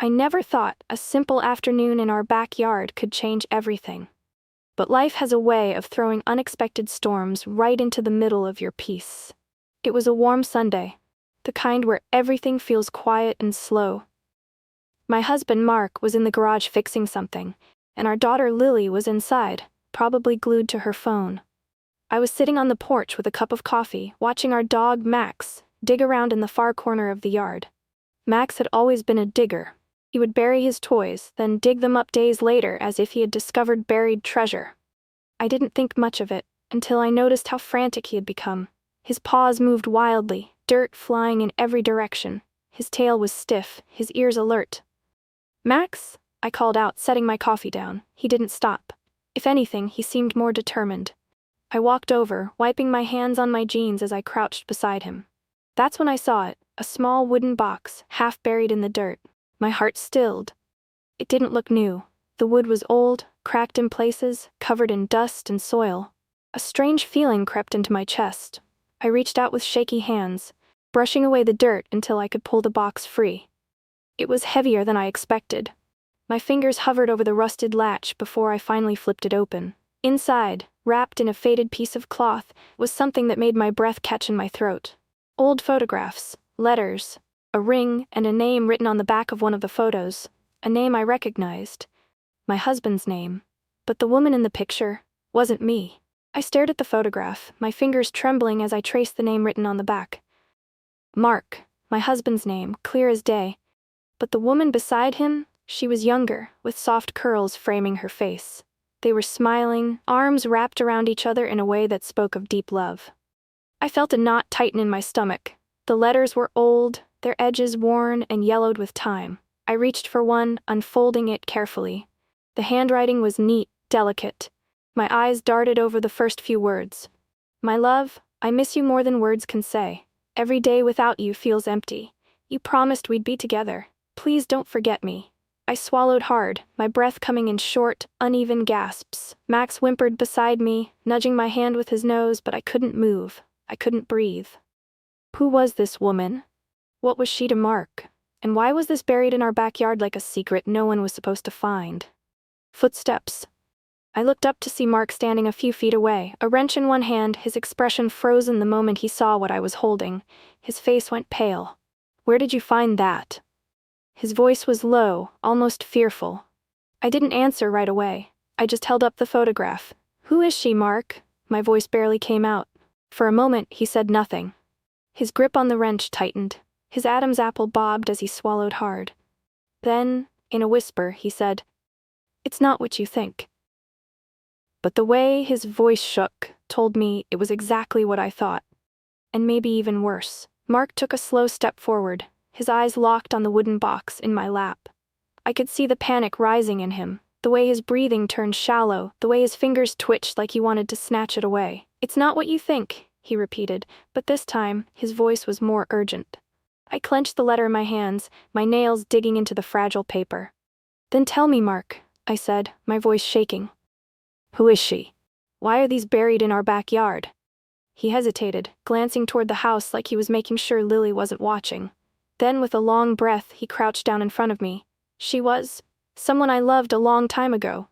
I never thought a simple afternoon in our backyard could change everything. But life has a way of throwing unexpected storms right into the middle of your peace. It was a warm Sunday, the kind where everything feels quiet and slow. My husband Mark was in the garage fixing something, and our daughter Lily was inside, probably glued to her phone. I was sitting on the porch with a cup of coffee, watching our dog Max dig around in the far corner of the yard. Max had always been a digger. He would bury his toys, then dig them up days later as if he had discovered buried treasure. I didn't think much of it until I noticed how frantic he had become. His paws moved wildly, dirt flying in every direction. His tail was stiff, his ears alert. "Max?" I called out, setting my coffee down. He didn't stop. If anything, he seemed more determined. I walked over, wiping my hands on my jeans as I crouched beside him. That's when I saw it, a small wooden box, half buried in the dirt. My heart stilled. It didn't look new. The wood was old, cracked in places, covered in dust and soil. A strange feeling crept into my chest. I reached out with shaky hands, brushing away the dirt until I could pull the box free. It was heavier than I expected. My fingers hovered over the rusted latch before I finally flipped it open. Inside, wrapped in a faded piece of cloth, was something that made my breath catch in my throat. Old photographs, letters, a ring, and a name written on the back of one of the photos. A name I recognized. My husband's name. But the woman in the picture wasn't me. I stared at the photograph, my fingers trembling as I traced the name written on the back. Mark, my husband's name, clear as day. But the woman beside him, she was younger, with soft curls framing her face. They were smiling, arms wrapped around each other in a way that spoke of deep love. I felt a knot tighten in my stomach. The letters were old, their edges worn and yellowed with time. I reached for one, unfolding it carefully. The handwriting was neat, delicate. My eyes darted over the first few words. "My love, I miss you more than words can say. Every day without you feels empty. You promised we'd be together. Please don't forget me." I swallowed hard, my breath coming in short, uneven gasps. Max whimpered beside me, nudging my hand with his nose, but I couldn't move. I couldn't breathe. Who was this woman? What was she to Mark? And why was this buried in our backyard like a secret no one was supposed to find? Footsteps. I looked up to see Mark standing a few feet away, a wrench in one hand, his expression frozen the moment he saw what I was holding. His face went pale. "Where did you find that?" His voice was low, almost fearful. I didn't answer right away. I just held up the photograph. "Who is she, Mark?" My voice barely came out. For a moment, he said nothing. His grip on the wrench tightened. His Adam's apple bobbed as he swallowed hard. Then, in a whisper, he said, "It's not what you think." But the way his voice shook told me it was exactly what I thought. And maybe even worse. Mark took a slow step forward, his eyes locked on the wooden box in my lap. I could see the panic rising in him, the way his breathing turned shallow, the way his fingers twitched like he wanted to snatch it away. "It's not what you think," he repeated, but this time, his voice was more urgent. I clenched the letter in my hands, my nails digging into the fragile paper. "Then tell me, Mark," I said, my voice shaking. "Who is she? Why are these buried in our backyard?" He hesitated, glancing toward the house like he was making sure Lily wasn't watching. Then, with a long breath, he crouched down in front of me. "She was someone I loved a long time ago."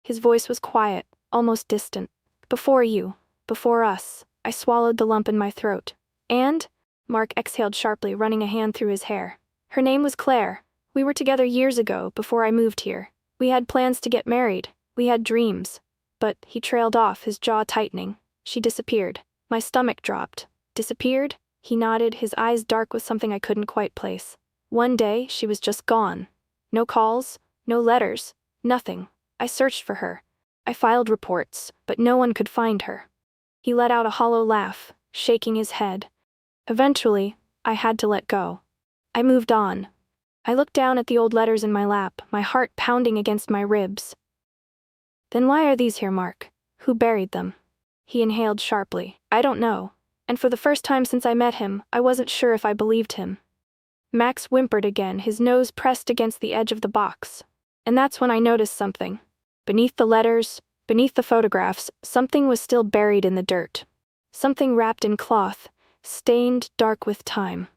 His voice was quiet, almost distant. "Before you, before us." I swallowed the lump in my throat. "And?" Mark exhaled sharply, running a hand through his hair. "Her name was Claire. We were together years ago, before I moved here. We had plans to get married. We had dreams." But he trailed off, his jaw tightening. "She disappeared." My stomach dropped. "Disappeared?" He nodded, his eyes dark with something I couldn't quite place. "One day, she was just gone. No calls, no letters, nothing. I searched for her. I filed reports, but no one could find her." He let out a hollow laugh, shaking his head. Eventually, I had to let go. I moved on. I looked down at the old letters in my lap, my heart pounding against my ribs. "Then why are these here, Mark? Who buried them?" He inhaled sharply. "I don't know." And for the first time since I met him, I wasn't sure if I believed him. Max whimpered again, his nose pressed against the edge of the box. And that's when I noticed something. Beneath the letters, beneath the photographs, something was still buried in the dirt. Something wrapped in cloth, stained dark with time.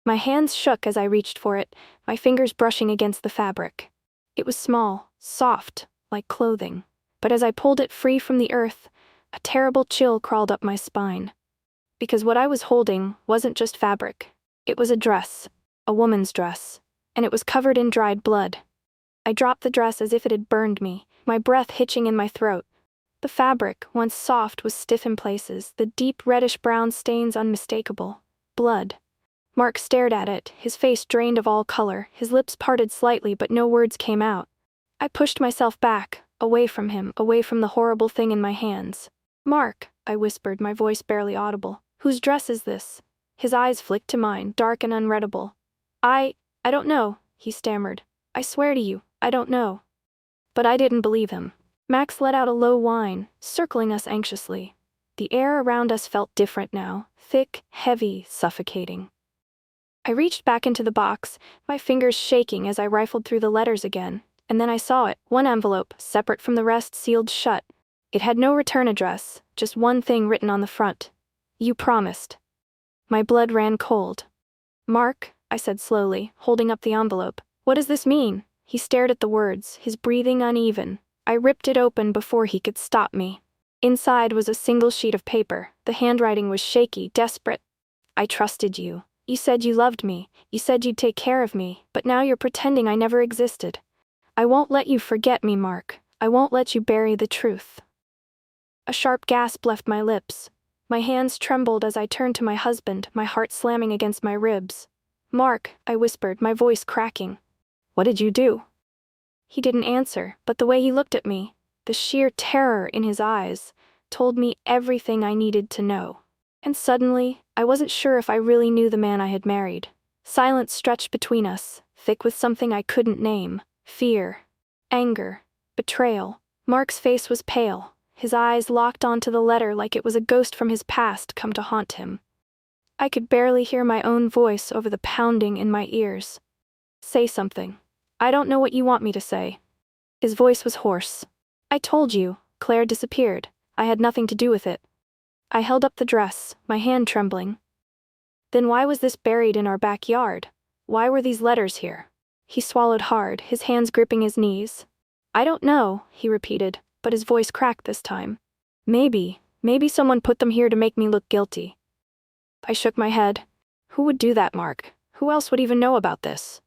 My hands shook as I reached for it, my fingers brushing against the fabric. It was small, soft, like clothing. But as I pulled it free from the earth, a terrible chill crawled up my spine. Because what I was holding wasn't just fabric. It was a dress, a woman's dress, and it was covered in dried blood. I dropped the dress as if it had burned me, my breath hitching in my throat. The fabric, once soft, was stiff in places, the deep reddish-brown stains unmistakable. Blood. Mark stared at it, his face drained of all color, his lips parted slightly but no words came out. I pushed myself back, away from him, away from the horrible thing in my hands. "Mark," I whispered, my voice barely audible. "Whose dress is this?" His eyes flicked to mine, dark and unreadable. I don't know," he stammered. "I swear to you, I don't know." But I didn't believe him. Max let out a low whine, circling us anxiously. The air around us felt different now, thick, heavy, suffocating. I reached back into the box, my fingers shaking as I rifled through the letters again, and then I saw it, one envelope, separate from the rest, sealed shut. It had no return address, just one thing written on the front. "You promised." My blood ran cold. "Mark," I said slowly, holding up the envelope, "what does this mean?" He stared at the words, his breathing uneven. I ripped it open before he could stop me. Inside was a single sheet of paper. The handwriting was shaky, desperate. "I trusted you. You said you loved me. You said you'd take care of me, but now you're pretending I never existed. I won't let you forget me, Mark. I won't let you bury the truth." A sharp gasp left my lips. My hands trembled as I turned to my husband, my heart slamming against my ribs. "Mark," I whispered, my voice cracking. "What did you do?" He didn't answer, but the way he looked at me, the sheer terror in his eyes, told me everything I needed to know. And suddenly, I wasn't sure if I really knew the man I had married. Silence stretched between us, thick with something I couldn't name. Fear. Anger. Betrayal. Mark's face was pale, his eyes locked onto the letter like it was a ghost from his past come to haunt him. I could barely hear my own voice over the pounding in my ears. "Say something. I don't know what you want me to say." His voice was hoarse. "I told you, Claire disappeared. I had nothing to do with it." I held up the dress, my hand trembling. "Then why was this buried in our backyard? Why were these letters here?" He swallowed hard, his hands gripping his knees. "I don't know," he repeated, but his voice cracked this time. Maybe someone put them here to make me look guilty." I shook my head. "Who would do that, Mark? Who else would even know about this?"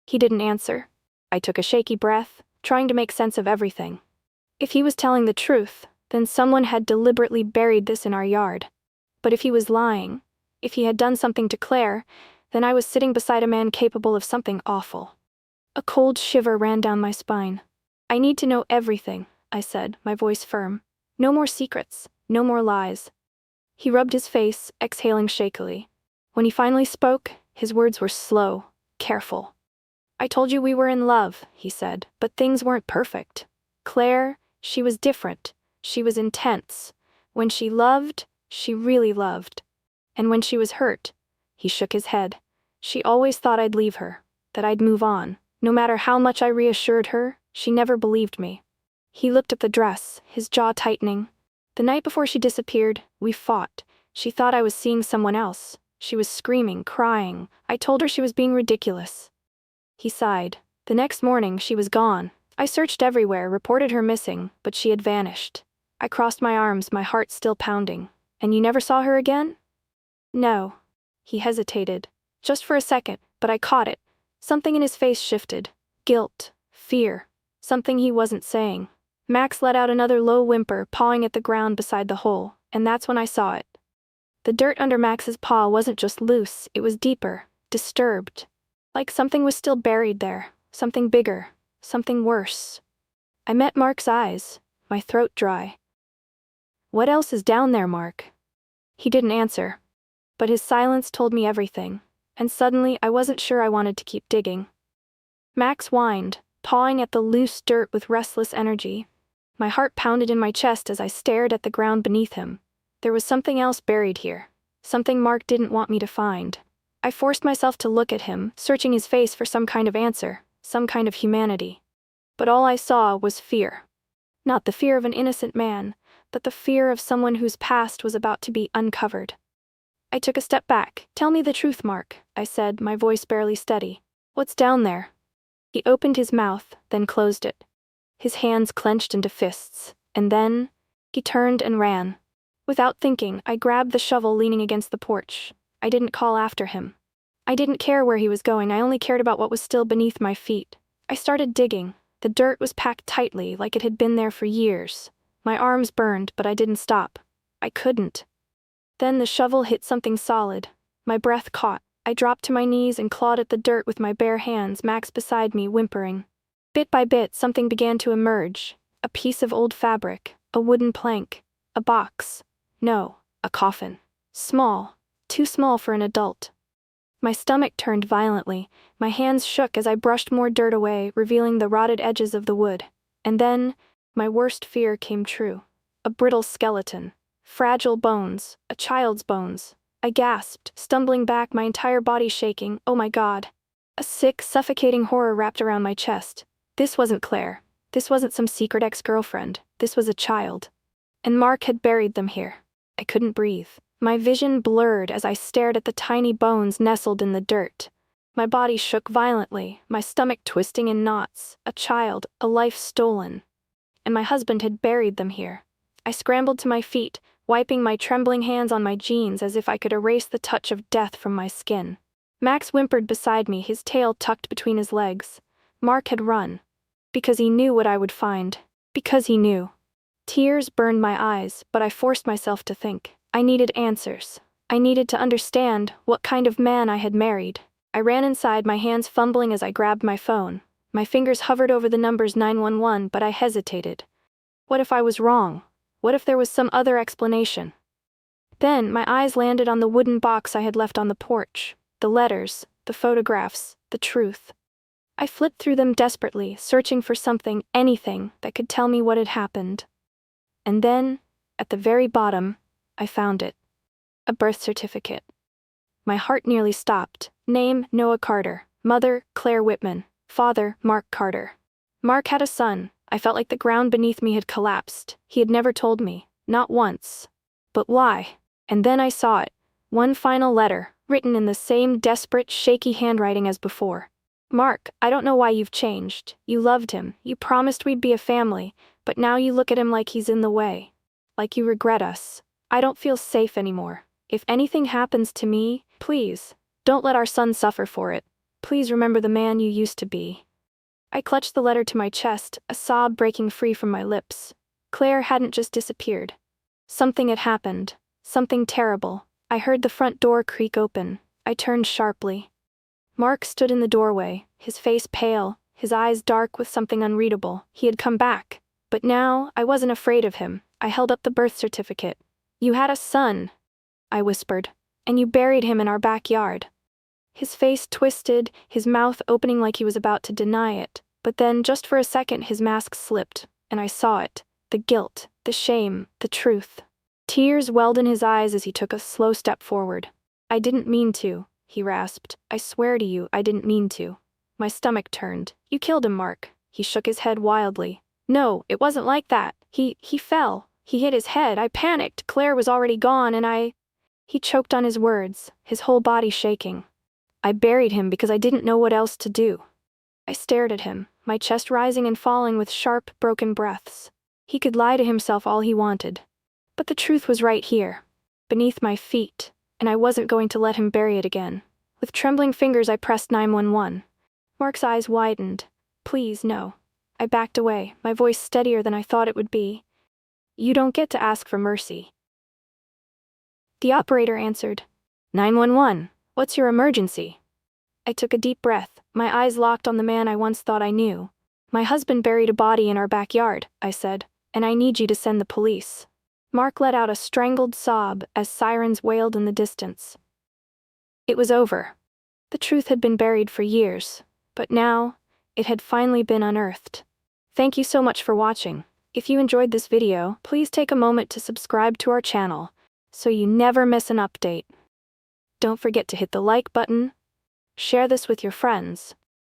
He didn't answer. I took a shaky breath, trying to make sense of everything. If he was telling the truth, then someone had deliberately buried this in our yard. But if he was lying, if he had done something to Claire, then I was sitting beside a man capable of something awful. A cold shiver ran down my spine. "I need to know everything," I said, my voice firm. "No more secrets, no more lies." He rubbed his face, exhaling shakily. When he finally spoke, his words were slow, careful. "I told you we were in love," he said, "but things weren't perfect. Claire, she was different. She was intense. When she loved, she really loved. And when she was hurt," he shook his head, "she always thought I'd leave her, that I'd move on. No matter how much I reassured her, she never believed me." He looked at the dress, his jaw tightening. "The night before she disappeared, we fought. She thought I was seeing someone else. She was screaming, crying. I told her she was being ridiculous." He sighed. "The next morning, she was gone. I searched everywhere, reported her missing, but she had vanished." I crossed my arms, my heart still pounding. "And you never saw her again?" "No." He hesitated. Just for a second, but I caught it. Something in his face shifted. Guilt. Fear. Something he wasn't saying. Max let out another low whimper, pawing at the ground beside the hole, and that's when I saw it. The dirt under Max's paw wasn't just loose, it was deeper, disturbed. Like something was still buried there, something bigger, something worse. I met Mark's eyes, my throat dry. "What else is down there, Mark?" He didn't answer, but his silence told me everything, and suddenly I wasn't sure I wanted to keep digging. Max whined, pawing at the loose dirt with restless energy. My heart pounded in my chest as I stared at the ground beneath him. There was something else buried here, something Mark didn't want me to find. I forced myself to look at him, searching his face for some kind of answer, some kind of humanity. But all I saw was fear. Not the fear of an innocent man, but the fear of someone whose past was about to be uncovered. I took a step back. "Tell me the truth, Mark," I said, my voice barely steady. "What's down there?" He opened his mouth, then closed it. His hands clenched into fists, and then he turned and ran. Without thinking, I grabbed the shovel leaning against the porch. I didn't call after him. I didn't care where he was going, I only cared about what was still beneath my feet. I started digging. The dirt was packed tightly, like it had been there for years. My arms burned, but I didn't stop. I couldn't. Then the shovel hit something solid. My breath caught. I dropped to my knees and clawed at the dirt with my bare hands, Max beside me, whimpering. Bit by bit, something began to emerge. A piece of old fabric, a wooden plank, a box. No, a coffin. Small, too small for an adult. My stomach turned violently. My hands shook as I brushed more dirt away, revealing the rotted edges of the wood. And then, my worst fear came true. A brittle skeleton. Fragile bones, a child's bones. I gasped, stumbling back, my entire body shaking. Oh my God. A sick, suffocating horror wrapped around my chest. This wasn't Claire. This wasn't some secret ex-girlfriend. This was a child. And Mark had buried them here. I couldn't breathe. My vision blurred as I stared at the tiny bones nestled in the dirt. My body shook violently, my stomach twisting in knots. A child, a life stolen. And my husband had buried them here. I scrambled to my feet, wiping my trembling hands on my jeans as if I could erase the touch of death from my skin. Max whimpered beside me, his tail tucked between his legs. Mark had run. Because he knew what I would find. Because he knew. Tears burned my eyes, but I forced myself to think. I needed answers. I needed to understand what kind of man I had married. I ran inside, my hands fumbling as I grabbed my phone. My fingers hovered over the numbers 911, but I hesitated. What if I was wrong? What if there was some other explanation? Then my eyes landed on the wooden box I had left on the porch. The letters, the photographs, the truth. I flipped through them desperately, searching for something, anything, that could tell me what had happened. And then, at the very bottom, I found it. A birth certificate. My heart nearly stopped. Name, Noah Carter. Mother, Claire Whitman. Father, Mark Carter. Mark had a son. I felt like the ground beneath me had collapsed. He had never told me. Not once. But why? And then I saw it. One final letter, written in the same desperate, shaky handwriting as before. Mark, I don't know why you've changed. You loved him. You promised we'd be a family. But now you look at him like he's in the way. Like you regret us. I don't feel safe anymore. If anything happens to me, please, don't let our son suffer for it. Please remember the man you used to be. I clutched the letter to my chest, a sob breaking free from my lips. Claire hadn't just disappeared. Something had happened. Something terrible. I heard the front door creak open. I turned sharply. Mark stood in the doorway, his face pale, his eyes dark with something unreadable. He had come back. But now, I wasn't afraid of him. I held up the birth certificate. "You had a son," I whispered, "and you buried him in our backyard." His face twisted, his mouth opening like he was about to deny it. But then, just for a second, his mask slipped, and I saw it. The guilt, the shame, the truth. Tears welled in his eyes as he took a slow step forward. "I didn't mean to," he rasped. "I swear to you, I didn't mean to." My stomach turned. "You killed him, Mark." He shook his head wildly. "No, it wasn't like that. He fell. He hit his head. I panicked. Claire was already gone, and I—" He choked on his words, his whole body shaking. "I buried him because I didn't know what else to do." I stared at him, my chest rising and falling with sharp, broken breaths. He could lie to himself all he wanted. But the truth was right here, beneath my feet, and I wasn't going to let him bury it again. With trembling fingers, I pressed 911. Mark's eyes widened. "Please, no." I backed away, my voice steadier than I thought it would be. "You don't get to ask for mercy." The operator answered. 911, what's your emergency?" I took a deep breath, my eyes locked on the man I once thought I knew. "My husband buried a body in our backyard," I said, "and I need you to send the police." Mark let out a strangled sob as sirens wailed in the distance. It was over. The truth had been buried for years, but now, it had finally been unearthed. Thank you so much for watching. If you enjoyed this video, please take a moment to subscribe to our channel, so you never miss an update. Don't forget to hit the like button, share this with your friends,